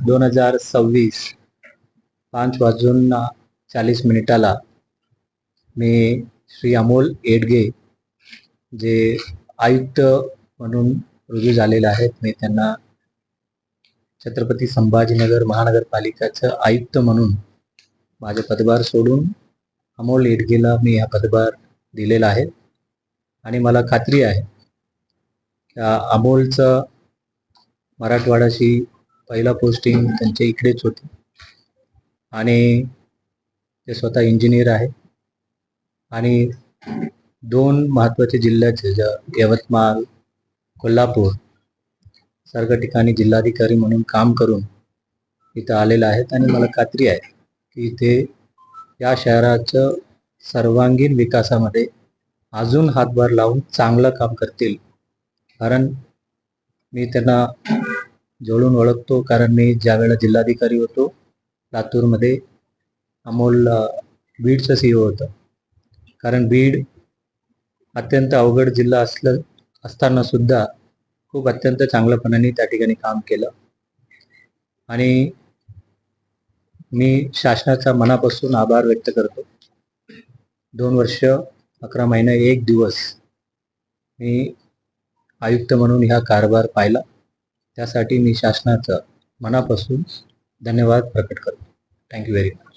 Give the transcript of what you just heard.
2026 5:40 मी श्री अमोल येडगे जे आयुक्त म्हणून रुजू झालेले आहेत, मी त्यांना छत्रपती संभाजीनगर महानगरपालिकाचं आयुक्त म्हणून माझे पदभार सोडून अमोल येडगेला मी हा पदभार दिलेला आहे. आणि मला खात्री आहे त्या अमोलचं मराठवाड्याशी पहिला पोस्टिंग त्यांच्या इकडेच होती आणि ते स्वतः इंजिनियर आहे आणि 2 महत्त्वाचे जिल्ह्याचे यवतमाळ, कोल्हापूर सारख्या ठिकाणी जिल्हाधिकारी म्हणून काम करून इथं आलेले आहेत आणि मला खात्री आहे की ते या शहराचं सर्वांगीण विकासामध्ये अजून हातभार लावून चांगलं काम करतील. कारण मी त्यांना जवळून ओळखतो, कारण मी ज्यावेळेला जिल्हाधिकारी होतो लातूरमध्ये, अमोल बीडचं CEO होतं. कारण बीड अत्यंत अवघड जिल्हा असताना सुद्धा खूप अत्यंत चांगल्यापणाने त्या ठिकाणी काम केलं आणि मी शासनाचा मनापासून आभार व्यक्त करतो. 2 वर्ष 11 महिने 1 दिवस मी आयुक्त म्हणून ह्या कारभार पाहिला, त्यासाठी मी शासनाचा मनापासून धन्यवाद प्रकट करतो. Thank you very much.